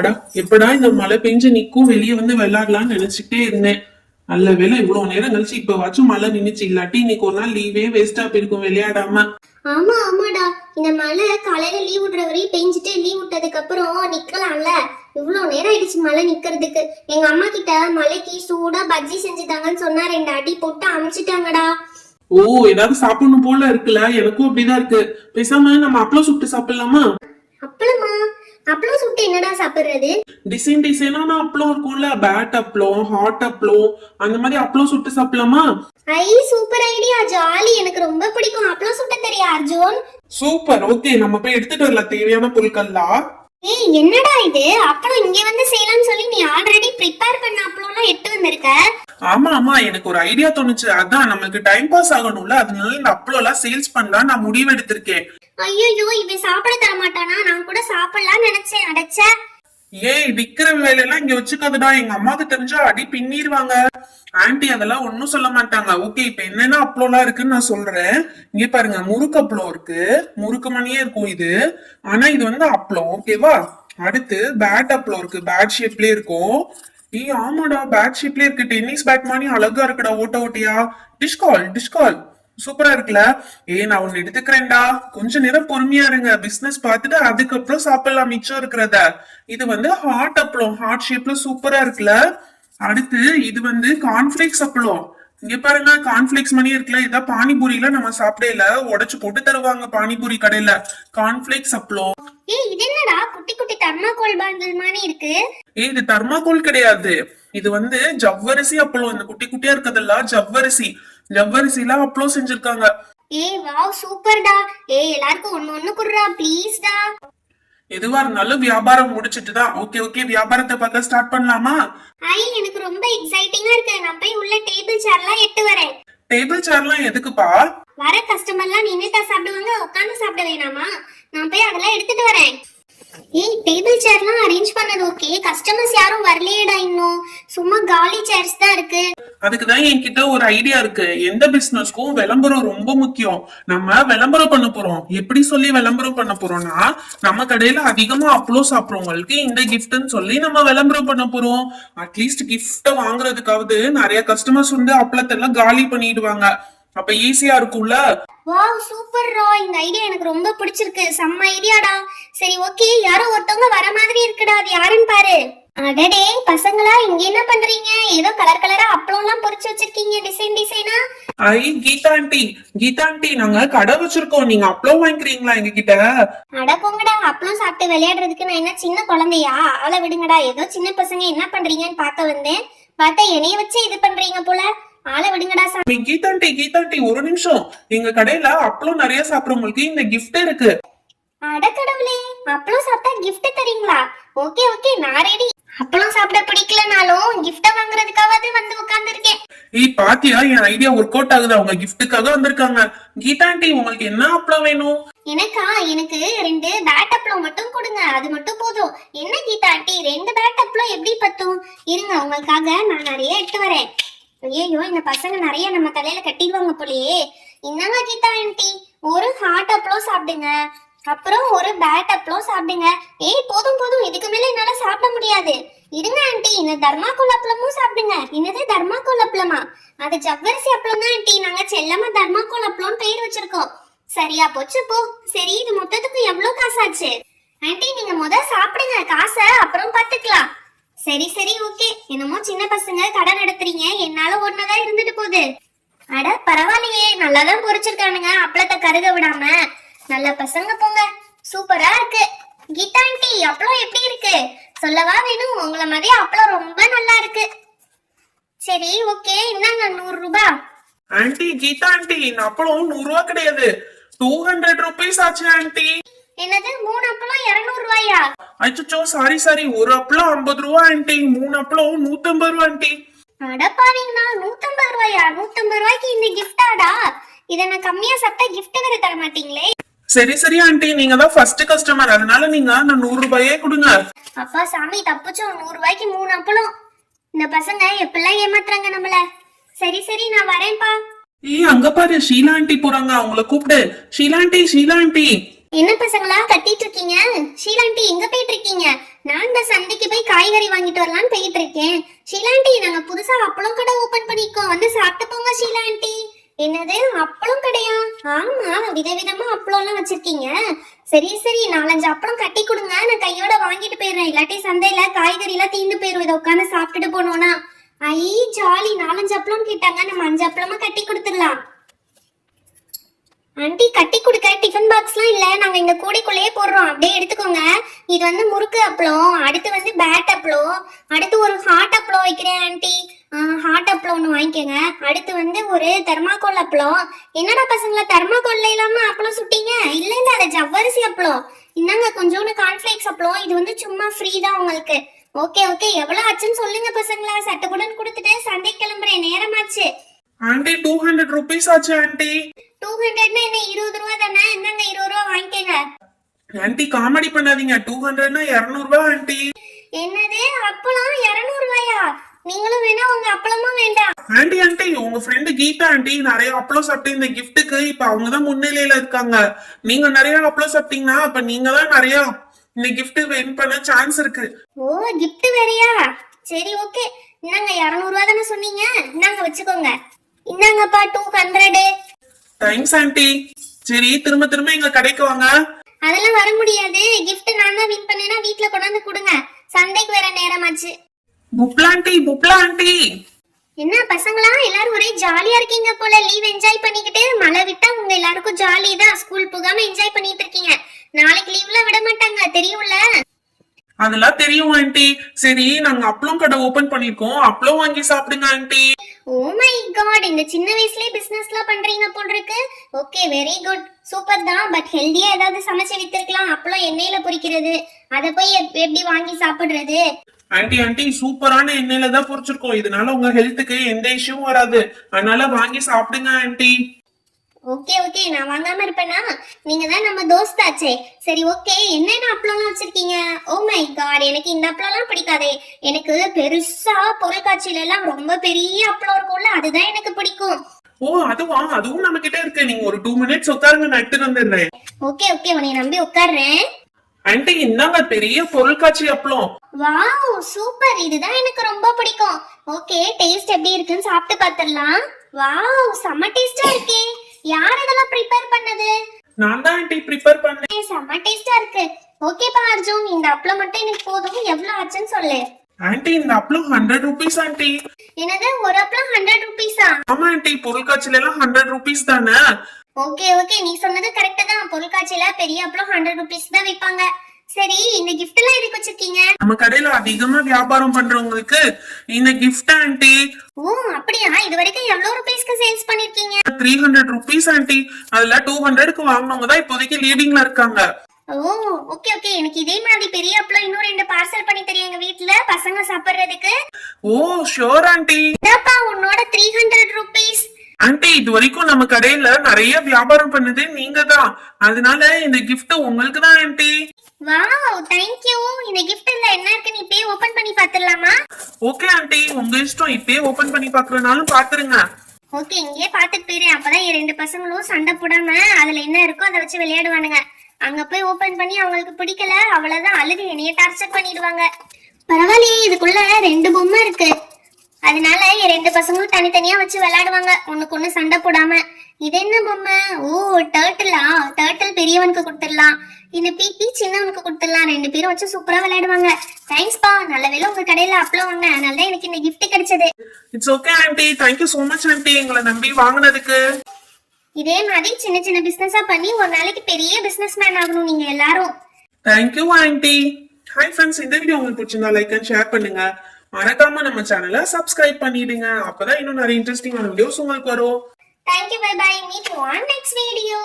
அப்பாடா, எப்படா இந்த மழை பெஞ்சு நிக்கும் வெளியே வந்து விளையாடலாம்னு நினைச்சுட்டே இருந்தேன். நல்ல வேளை இவ்வளவு நேரம் கழிச்சு இப்பவாச்சும் மழை நின்னுச்சு. இல்லாட்டி இன்னைக்கு ஒரு நாள் லீவே வேஸ்டா போயிருக்கும் விளையாடாம. ஆமா ஆமாடா, இந்த மழை காலையில லீவ் விடுற வரையும் பெஞ்சிட்டு லீவ் விட்டதுக்கு அப்புறம் நிக்கலாம்ல. இவ்வளவு நேரம் ஆயிடுச்சு மழை நிக்கிறதுக்கு. எங்க அம்மா கிட்ட மழைக்கு சூடா பஜ்ஜி செஞ்சுட்டாங்கன்னு சொன்னா 2 அடி போட்டு அமிச்சிட்டாங்கடா. ஓ, ஏதாவது சாப்பிடணும் போல இருக்குல்ல? எனக்கும் அப்படிதான் இருக்கு. பேசாம நம்ம அப்பளம் சுட்டு சாப்பிடலாமா? அப்பளமா? அப்பளம் சுட்டு என்னடா சாப்பிடுறது? டிசைன் டிசைனான அப்பளம் இருக்கும்ல, பேட் அப்பளம், ஹாட் அப்பளம், அந்த மாதிரி அப்பளம் சுட்டு சாப்பிடலாமா? ஐ சூப்பர் ஐடியா, ஜாலி. எனக்கு ரொம்ப பிடிக்கும். அப்பளம் சுட்ட தெரியா அர்ஜுன்? சூப்பர், ஓகே, நம்ம போய் எடுத்துட்டு வரலாம் தேவையான பொருட்கள்லாம். ஏய் என்னடா இது, அப்பளம் இங்க வந்து செய்யலாம்னு சொல்லி நீ ஆல்ரெடி ப்ரிப்பேர் பண்ண அப்பளம்லாம் எடுத்து வந்திருக்க. ஆமா ஆமா, எனக்கு ஒரு ஐடியா தோணுச்சு. அதான் நமக்கு டைம் பாஸ் ஆகணும்ல, அதனால இந்த அப்பளம் எல்லாம் சேல்ஸ் பண்ணலாம் நான் முடிவு எடுத்திருக்கேன். ஐயோ இவன் சாப்பிட தர மாட்டானா? நான் கூட சாப்பிடலாம்னு நினைச்சேன். அடைச்ச ஏய், விக்கிற வேலையெல்லாம் இங்க வச்சுக்காதுடா. எங்க அம்மாக்கு தெரிஞ்சா அடி பின்னிடுவாங்க. ஆன்டி அதெல்லாம் ஒன்னும் சொல்ல மாட்டாங்க. ஓகே, இப்ப என்னென்ன அப்பளம்லாம் இருக்குன்னு நான் சொல்றேன். இங்க பாருங்க, முறுக்கு அப்பளம் இருக்கு, முறுக்கு மணியே இருக்கும் இது. ஆனா இது வந்து அப்பளம், ஓகேவா? அடுத்து பேட் அப்பளம் இருக்கு, பேட் ஷேப்லயே இருக்கும். ஏய் ஆமாடா, பேட் ஷேப்லயே இருக்கு. டென்னிஸ் பேட் மாதிரி அழகா இருக்குடா, ஓட்ட ஓட்டியா. டிஷ்கால் டிஷ்கால் சூப்பரா இருக்குல்ல? நான் ஒன்னு எடுத்துக்கிறேன்டா. கொஞ்ச நேரம் பொறுமையா இருங்க, பிசினஸ் பார்த்துட்டு அதுக்கப்புறம் சாப்பிடலாம் மிச்சம் இருக்கிறத. இது வந்து ஹாட் அப்பளம், ஹாட் ஷேப்ல சூப்பரா இருக்குல்ல? அடுத்து இது வந்து கார்ன்ஃபிளேக்ஸ் அப்பளம். இங்க பாருங்க, கார்ன்ஃபிளேக்ஸ் மணி இருக்குல்ல, இதான் பானிபூரியில நம்ம சாப்பிடல, உடைச்சு போட்டு தருவாங்க பானிபூரி கடையில. கார்ன்ஃபிளேக்ஸ் அப்பளம். இது என்னடா குட்டி குட்டி தர்மாகோல் பாண்டில் மாதிரி இருக்கு? இது தர்மாகோல் கிடையாது, இது வந்து ஜவ்வரிசி அப்பளம். இந்த குட்டி குட்டியா இருக்கிறதெல்லாம் ஜவ்வரிசி. ஜவ்வரிசில அப்பளம் செஞ்சிருக்காங்க. வாவ் சூப்பர்டா. எல்லாருக்கும் ஒண்ணு ஒண்ணு குடுறா ப்ளீஸ்டா. எதுவா இருந்தாலும் வியாபாரம் முடிச்சிட்டு தான். ஓகே ஓகே, வியாபாரத்தை பார்க்க ஸ்டார்ட் பண்ணலாமா? எனக்கு ரொம்ப எக்ஸைட்டிங்கா இருக்கு. நான் போய் உள்ள டேபிள் சேர்லாம் எட்டு வரேன். டேபிள் சேர்லாம் எதுக்குப்பா? வர கஸ்டமர்லாம் நின்னுட்டா சாப்பிடுவாங்க, உட்கார்ந்து சாப்பிட வேணாமா? நான் போய் அதெல்லாம் எடுத்துட்டு வரேன். டேபிள் சேர்லாம் அரேஞ்ச் பண்ணது ஓகே, கஸ்டமர்ஸ் யாரும் வரலையேடா இன்னும். சும்மா காலி சேர்ஸ் தான் இருக்கு. அதுக்குதான் என்கிட்ட ஒரு ஐடியா இருக்கு. எந்த பிசினஸ்க்கும் விளம்பரம் ரொம்ப முக்கியம். நம்ம விளம்பரம் பண்ண போறோம். எப்படி சொல்லி விளம்பரம் பண்ண போறோம்னா, நம்ம கடையில அதிகமா அப்பளம் சாப்பிடுறவங்களுக்கு இந்த கிஃப்ட்னு சொல்லி நம்ம விளம்பரம் பண்ண போறோம். அட்லீஸ்ட் கிஃப்ட வாங்குறதுக்காவது நிறைய கஸ்டமர்ஸ் வந்து அப்பளத்தை எல்லாம் காலி பண்ணிடுவாங்க. அப்ப ஈஸியா இருக்கும்ல? வாவ் சூப்பர் ரா, இந்த ஐடியா எனக்கு ரொம்ப பிடிச்சிருக்கு. செம்ம ஐடியாடா. சரி ஓகே, யாரோ ஒருத்தவங்க வர மாதிரி இருக்குடா, அது யாருன்னு பாரு. அடடே பசங்களா, இங்க என்ன பண்றீங்க? ஏதோ கலர் கலரா அப்பளம் எல்லாம் பொரிச்சு வச்சிருக்கீங்க, டிசைன் டிசைனா. கீதா ஆண்டி, கீதா ஆண்டி, நாங்க கடை வச்சிருக்கோம், நீங்க அப்பளம் வாங்கிக்கிறீங்களா எங்க கிட்ட? அட போங்கடா, அப்பளம் சாப்பிட்டு விளையாடுறதுக்கு நான் என்ன சின்ன குழந்தையா? அவளை விடுங்கடா. ஏதோ சின்ன பசங்க என்ன பண்றீங்கன்னு பார்க்க வந்தேன். பார்த்தா என்னைய வச்சு இது பண்றீங்க போல. ஆளை விடுங்கடா. கீதாண்டி கீதாண்டி, ஒரு நிமிஷம். எங்க கடையில அப்பளம் நிறைய சாப்பிடுறவங்களுக்கு இந்த கிஃப்ட் இருக்கு. அட கடவுளே, அப்பளம் சாப்பிட்டா கிஃப்ட் தரீங்களா? ஓகே ஓகே, நான் ரெடி. அப்பளம் சாப்பிட பிடிக்கலனாலும் கிஃப்ட வாங்குறதுக்காவது வந்து உட்கார்ந்துருக்கேன். பாத்தியா, என் ஐடியா ஒர்க் அவுட் ஆகுது. அவங்க கிஃப்ட்டுக்காக வந்திருக்காங்க. கீதாண்டி, உங்களுக்கு என்ன அப்பளம் வேணும்? எனக்கு 2 பேட் அப்பளம் மட்டும் கொடுங்க, அது மட்டும் போதும். என்ன கீதாண்டி, 2 பேட் அப்பளம் எப்படி பத்தும்? இருங்க, உங்களுக்காக நான் நிறைய எடுத்து வரேன். ஐயோ, இந்த பசங்க நிறைய நம்ம தலையில கட்டிடுவாங்க போலயே. என்னங்க கீதா ஆண்டி, ஒரு ஹாட் அப்பளம் சாப்பிடுங்க, அப்புறம் ஒரு பேட் அப்பளம் சாப்பிடுங்க. போதும் போதும், இதுக்கு மேல என்னால சாப்பிட முடியாது. இருங்க ஆண்டி, இந்த தர்மாகோல் அப்பளமும் சாப்பிடுங்க. என்னது தர்மாகோல் அப்பளமா? அது ஜவ்வரிசி அப்பளம் தான் ஆண்டி, நாங்க செல்லமா தர்மாகோல் அப்பளம் பேர் வச்சிருக்கோம். சரியா போச்சு போ. சரி, இது மொத்தத்துக்கு எவ்வளவு காசாச்சு? ஆண்டி நீங்க சாப்பிடுங்க, காசை அப்புறம் பாத்துக்கலாம். சரி சரி ஓகே. என்னமோ சின்ன பசங்க கடை நடத்துறீங்க, என்னால ஒண்ணுதான் இருந்துட்டு போகுது. அட பரவாயில்லையே, நல்லாதான் பொரிச்சிருக்கானுங்க அப்பளத்தை கருக விடாம. நல்ல பசங்க போங்க, சூப்பரா இருக்கு. கீதா ஆண்டி, அப்பளம் எப்படி இருக்கு? சொல்லவா வேணும், உங்களை மாதிரி அப்பளம் ரொம்ப நல்லா இருக்கு. சரி ஓகே, இந்தாங்க 100 ரூபாய். ஆண்டி, கீதா ஆண்டி, இந்த அப்பளம் 100 ரூபாய் கிடையாது, 200 rupees ஆச்சு ஆண்டி. என்னது, 3 அப்பளம் 200 ரூபாயா? அச்சோ சாரி சாரி, ஒரு அப்பளம் 50 ரூபாய் ஆண்டி, 3 அப்பளம் 150 ரூபாய் ஆண்டி. அட பாவீங்களா, 150 ரூபாயா? 150 ரூபாய்க்கு இந்த கிஃப்டாடா? இத நான் கம்மியா சாப்பிட்டா கிஃப்ட் வேற தர மாட்டீங்களே. சரி சரி ஆண்டி, நீங்க தான் ஃபர்ஸ்ட் கஸ்டமர், அதனால நீங்க 100 ரூபாயே கொடுங்க. அப்பா சாமி, தப்புச்சோம். 100 ரூபாய்க்கு 3 அப்பளம். இந்த பசங்க எப்பெல்லாம் ஏமாத்துறாங்க நம்மள. சரி சரி, நான் வரேன்பா. அங்க பாரு, ஷீலா ஆண்டி போறாங்க, அவங்கள கூப்பிடு. Sheela aunty, Sheela aunty. என்ன பசங்களா கத்திட்டு இருக்கீங்க? ஷீலாண்டி எங்க போயிட்டு இருக்கீங்க? நான் இந்த சந்தை சந்தைக்கு போய் காய்கறி வாங்கிட்டு வரலாம்னு போயிட்டு இருக்கேன். ஷீலா ஆண்டி, நாங்க புதுசா அப்பளம் கடை ஓபன் பண்ணிருக்கோம், வந்து சாப்பிட்டு போங்க ஷீலா ஆண்டி. என்னது, அப்பளம் கடையா? ஆமா, விதவிதமா அப்பளம் எல்லாம் வச்சிருக்கீங்க. சரி சரி, 4-5 அப்பளம் கட்டி கொடுங்க, நான் கையோட வாங்கிட்டு போயிடுறேன். இல்லாட்டி சந்தையில காய்கறி எல்லாம் தீந்து போயிடும் இதை உட்காந்து சாப்பிட்டுட்டு போனோம்னா. ஐ ஜாலி, 4-5 அப்பளம் கேட்டாங்க, நம்ம 5 அப்பளமா கட்டி கொடுத்துடலாம். ஆண்டி, கட்டி கொடுக்க டிஃபன் பாக்ஸ்லாம் இல்ல, நாங்க இந்த கூடைக்குள்ளேயே போடுறோம், அப்படியே எடுத்துக்கோங்க. இது வந்து முறுக்கு அப்பளம், அடுத்து வந்து பேட் அப்பளம், அடுத்து ஒரு ஹாட் அப்பளம் வைக்கிறேன் ஆண்டி. ஹாட் அப்பளம் ஒன்று வாங்கிக்கோங்க. அடுத்து வந்து ஒரு தெர்மாக்கோல் அப்பளம். என்னடா பசங்களா, தெர்மாக்கோல்ல இல்லாம அப்பளம் சுட்டீங்க? இல்ல இல்ல, அது ஜவ்வரிசி அப்பளம். இந்தாங்க கொஞ்சோண்டு கார்ன்ஃபிளேக்ஸ் அப்பளம், இது வந்து சும்மா ஃப்ரீ தான் உங்களுக்கு. ஓகே ஓகே, எவ்வளவு ஆச்சுன்னு சொல்லுங்க பசங்களா, சட்டுக்குடன் கொடுத்துட்டு சந்தை கிளம்புறேன், நேரமாச்சு. ஆண்டி 200 rupees ஆச்சு ஆண்டி. 200ன்னா என்ன, 20 ரூபா தானே, இந்தாங்க 20 ரூபா வாங்கிக்கோங்க. ஆண்டி காமெடி பண்ணாதீங்க, 200ன்னா 200 ரூபாய் ஆண்டி. என்னது, அப்பளம் 200 ரூபாயா? நீங்களும் வேணா, உங்க அப்பளமும் வேண்டாம். ஆண்டி ஆண்டி, உங்க ஃப்ரெண்டு கீதா ஆண்டி நிறைய அப்பளம் சாப்பிட்டு இந்த கிஃப்ட்டுக்கு இப்ப அவங்கதான் முன்னிலையில இருக்காங்க. நீங்க நிறைய அப்பளம் சாப்பிட்டீங்கன்னா அப்ப நீங்க தான் நிறைய இந்த கிஃப்ட் வின் பண்ண சான்ஸ் இருக்கு. ஓ, gift வேறயா? சரி ஓகே, இந்தாங்க 200 ரூபா தானே சொன்னீங்க, இந்தாங்க வச்சுக்கோங்க. இந்தாங்கப்பா 200. Thanks aunty. சரி, திரும்ப திரும்ப எங்க கடைக்கு வாங்க. அதெல்லாம் வர முடியாது, gift நான் தான் வின் பண்ணேனா வீட்ல கொண்டாந்து கொடுங்க, சந்தைக்கு வேற நேரமாச்சு. புப்லா ஆண்டி. என்ன பசங்களா, எல்லாரும் ஒரே ஜாலியா இருக்கீங்க போல, லீவ் என்ஜாய் பண்ணிக்கிட்டு. மழை விட்டா உங்க எல்லாருக்கும் ஜாலி தான், ஸ்கூல் போகாம என்ஜாய் பண்ணிட்டு இருக்கீங்க. நாளைக்கு லீவ்ல விட மாட்டாங்க, தெரியும்ல? அதெல்லாம் தெரியும் ஆண்டி. சரி, நாங்க அப்பளம் கடை ஓபன் பண்ணிருக்கோம், அப்பளம் வாங்கி சாப்பிடுங்க ஆண்டி. ஓ மை காட், இந்த சின்ன வயசுலயே பிசினஸ்லாம் பண்றீங்க போல இருக்கு. ஓகே, வெரி குட், சூப்பர் தான். பட் ஹெல்தியா ஏதாவது சமைச்சு வித்திருக்கலாம். அப்பளம் எண்ணெயில பொரிக்கிறது, அதை போய் எப்படி வாங்கி சாப்பிடுறது? ஆண்டி சூப்பரான எண்ணெயில தான் பொரிச்சிருக்கோம், இதனால உங்க ஹெல்த்துக்கு எந்த இஷ்யூவும் வராது, அதனால வாங்கி சாப்பிடுங்க ஆண்டி. ஓகே ஓகே, நான் வாங்காம இருப்பேனா? நீங்க தான் நம்ம தோஸ்தாச்சே. சரி ஓகே, என்னென்ன அப்பளம்லாம் வச்சிருக்கீங்க? ஓ மை காட், எனக்கு இந்த அப்பளம்லாம் பிடிக்காதே. எனக்கு பெருசா பொருட்காட்சியில எல்லாம் ரொம்ப பெரிய அப்பளம் இருக்கும்ல, அதுதான் எனக்கு பிடிக்கும். ஓ, அதுவும் நம்ம கிட்ட இருக்கு. நீங்க ஒரு 2 minutes உட்காருங்க, நான் எடுத்துட்டு வந்துடுறேன். ஓகே ஓகே, உன்னை நம்பி உட்கார்றேன். ஆண்டி இந்தாங்க பெரிய பொருட்காட்சி அப்பளம். வாவ் சூப்பர், இதுதான் எனக்கு ரொம்ப பிடிக்கும். ஓகே, டேஸ்ட் எப்படி இருக்குன்னு சாப்பிட்டு பார்த்துடலாம். வாவ், செம்ம டேஸ்டா இருக்கே. யார் இதெல்லாம் ப்ரிப்பேர் பண்ணது? நான் தான் ஆண்டி ப்ரிப்பேர் பண்ணேன். செம்ம டேஸ்டா இருக்கு. ஓகேப்பா அர்ஜுன், இந்த அப்பளம் மட்டும் எனக்கு போதும். எவ்வளவு ஆச்சுன்னு சொல்லு. ஆண்டி இந்த அப்பளம் 100 rupees ஆண்டி. என்னது, ஒரு அப்பளம் 100 rupees-ஆ? ஆமா ஆண்டி, பொருட்காட்சியில எல்லாம் 100 rupees தானே. ஓகே ஓகே, நீ சொன்னது கரெக்ட் தான். பொருட்காட்சியில பெரிய அப்பளம் 100 rupees தான் விற்பாங்க. சரி, இந்த gift எல்லாம் எதுக்கு வச்சிருக்கீங்க? நம்ம கடையில அதிகமா வியாபாரம் பண்றவங்களுக்கு இந்த gift ஆண்டி. ஓ அப்படியா, இது வரைக்கும் எவ்வளவு ரூபீஸ்க்கு சேல்ஸ் பண்ணிருக்கீங்க? 300 rupees ஆண்டி. அதுல 200க்கு வாங்குனவங்க தான் இப்போதைக்கு லீடிங்ல இருக்காங்க. ஓ ஓகே ஓகே, எனக்கு இதே மாதிரி பெரிய அப்பளம் இன்னும் 2 பார்சல் பண்ணி தரீங்க எங்க வீட்ல பசங்க சாப்பிடுறதுக்கு. ஓ ஷூர் ஆண்டி. இதாப்பா உன்னோட 300 rupees. ஆண்டி இது வரைக்கும் நம்ம கடையில நிறைய வியாபாரம் பண்ணது நீங்க தான், அதனால இந்த gift உங்களுக்கு தான் ஆண்டி. Wow thank you. இந்த கிஃப்ட்ல என்ன இருக்குன்னு இப்பவே ஓபன் பண்ணி பார்த்துடலாமா? ஓகே ஆண்டி, உங்க இஷ்டம், இப்பவே ஓபன் பண்ணி பாக்குறனாலும் பாத்துருங்க. ஓகே, இங்கே பாத்துட்டு போயிரு. அப்பதான் 2 பசங்களும் சண்டை போடாம அதுல என்ன இருக்கோ அதை வச்சு விளையாடுவானுங்க. அங்க போய் ஓபன் பண்ணி அவங்களுக்கு பிடிக்கல, அவ்வளவுதான் அழுது என்னைய டார்ச்சர் பண்ணிடுவாங்க. பரவாயில்லையே, இதுக்குள்ள 2 பொம்மை இருக்கு, அதனால 2 பசங்களும் தனித்தனியா வச்சு விளையாடுவாங்க, ஒண்ணுக்கு ஒண்ணு சண்டை போடாம. இது என்ன பொம்மை? ஓ டர்ட்டிலா? டர்ட்டில் பெரியவனுக்கு கொடுத்துடலாம், இந்த பீப்பி சின்னவனுக்கு கொடுத்துடலாம். 2 பேரும் வச்சு சூப்பரா விளையாடுவாங்க. தேங்க்ஸ்பா, நல்ல வேளை உங்க கடையில அப்பளம் ஒண்ணு, அதனாலதான் எனக்கு இந்த gift கிடைச்சது. It's okay aunty, thank you so much aunty எங்களை நம்பி வாங்கினதுக்கு. இதே மாதிரி சின்ன சின்ன பிசினஸா பண்ணி ஒரு நாளைக்கு பெரிய பிசினஸ் மேன் ஆகணும் நீங்க எல்லாரும். Thank you aunty. ஹாய் ஃப்ரெண்ட்ஸ், இந்த வீடியோ உங்களுக்கு பிடிச்சிருந்தா லைக் அண்ட் ஷேர் பண்ணுங்க, மறக்காம நம்ம சேனலை சப்ஸ்கிரைப் பண்ணிடுங்க, அப்பதான் இன்னும் நிறைய இன்ட்ரெஸ்டிங்கான வீடியோஸ் உங்களுக்கு வரும். Thank you, bye bye, meet you on next video.